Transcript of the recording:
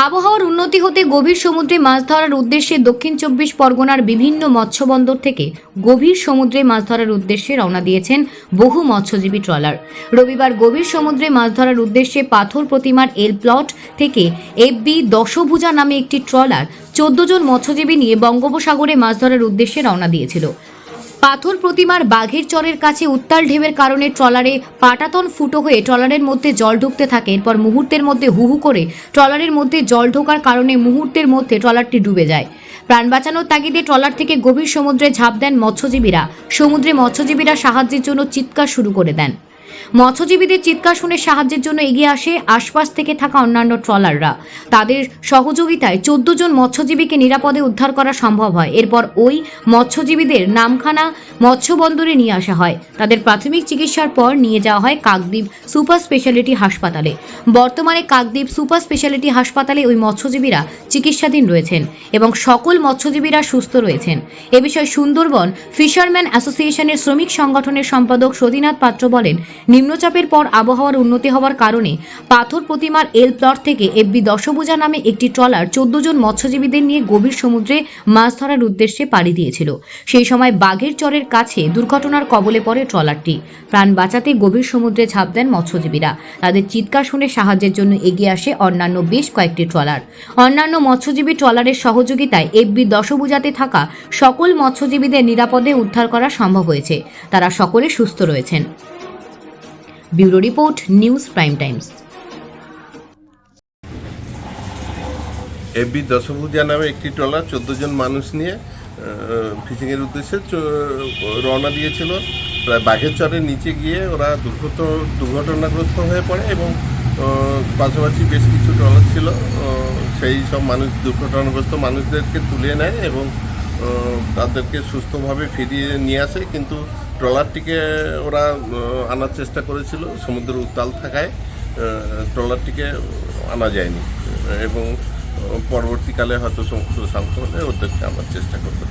আবহাওয়ার উন্নতি হতে গভীর সমুদ্রে মাছ ধরার উদ্দেশ্যে দক্ষিণ 24 পরগনার বিভিন্ন মৎস্যবন্দর থেকে গভীর সমুদ্রে মাছ ধরার উদ্দেশ্যে রওনা দিয়েছেন বহু মৎস্যজীবী ট্রলার। রবিবার গভীর সমুদ্রে মাছ ধরার উদ্দেশ্যে পাথর প্রতিমার এল প্লট থেকে FB দশভুজা নামে একটি ট্রলার 14 জন মৎস্যজীবী নিয়ে বঙ্গোপসাগরে মাছ ধরার উদ্দেশ্যে রওনা দিয়েছিল। পাথর প্রতিমার বাঘের চরের কাছে উত্তাল ঢেউয়ের কারণে ট্রলারে পাটাতন ফুটো হয়ে ট্রলারের মধ্যে জল ঢুকতে থাকে। এরপর মুহূর্তের মধ্যে হু হু করে ট্রলারের মধ্যে জল ঢোকার কারণে মুহূর্তের মধ্যে ট্রলারটি ডুবে যায়। প্রাণ বাঁচানোর তাগিদে ট্রলার থেকে গভীর সমুদ্রে ঝাঁপ দেন মৎস্যজীবীরা। সমুদ্রে মৎস্যজীবীরা সাহায্যের জন্য চিৎকার শুরু করে দেন। মৎস্যজীবীদের চিৎকার শুনে সাহায্যের জন্য এগিয়ে আসে আশপাশ থেকে থাকা অন্যান্য ট্রলাররা। তাদের সহযোগিতায় 14 জন মৎস্যজীবীকে নিরাপদে উদ্ধার করা সম্ভব হয়। এরপর ওই মৎস্যজীবীদের নামখানা মৎস্যবন্দরে নিয়ে আসা হয়। তাদের প্রাথমিক চিকিৎসার পর নিয়ে যাওয়া হয় কাকদ্বীপ সুপার স্পেশালিটি হাসপাতালে। বর্তমানে কাকদ্বীপ সুপার স্পেশালিটি হাসপাতালে ওই মৎস্যজীবীরা চিকিৎসাধীন রয়েছেন এবং সকল মৎস্যজীবীরা সুস্থ রয়েছেন। এ বিষয়ে সুন্দরবন ফিশারম্যান অ্যাসোসিয়েশনের শ্রমিক সংগঠনের সম্পাদক সতীনাথ পাত্র বলেন, নিম্নচাপের পর আবহাওয়ার উন্নতি হওয়ার কারণে পাথর প্রতিমার এল প্লট থেকে FB দশভুজা নামে একটি ট্রলার 14 জন মৎস্যজীবীদের নিয়ে গভীর সমুদ্রে মাছ ধরার উদ্দেশ্যে পাড়ি দিয়েছিল। সেই সময় বাঘের চরের কাছে দুর্ঘটনার কবলে পড়ে ট্রলারটি। প্রাণ বাঁচাতে গভীর সমুদ্রে ঝাঁপ দেন মৎস্যজীবীরা। তাদের চিৎকার শুনে সাহায্যের জন্য এগিয়ে আসে অন্যান্য বেশ কয়েকটি ট্রলার। অন্যান্য মৎস্যজীবী ট্রলারের সহযোগিতায় FB দশভুজাতে থাকা সকল মৎস্যজীবীদের নিরাপদে উদ্ধার করা সম্ভব হয়েছে। তারা সকলে সুস্থ রয়েছেন। Bureau report, news prime Times. FB দশভুজা নামে একটি ট্রলার 14 জন মানুষ নিয়ে ফিশিংয়ের উদ্দেশ্যে রওনা দিয়েছিল। প্রায় বাঘের চরের নিচে গিয়ে ওরা দুর্ঘটনাগ্রস্ত হয়ে পড়ে এবং পাশাপাশি বেশ কিছু ট্রলার ছিল, সেই সব দুর্ঘটনাগ্রস্ত মানুষদেরকে তুলে নেয় এবং তাদেরকে সুস্থভাবে ফিরিয়ে নিয়ে আসে। কিন্তু ট্রলারটিকে ওরা আনার চেষ্টা করেছিল, সমুদ্রের উত্তাল থাকায় ট্রলারটিকে আনা যায়নি এবং পরবর্তীকালে হয়তো সমুদ্র শান্ত হলে ওদেরকে আনার চেষ্টা করবে।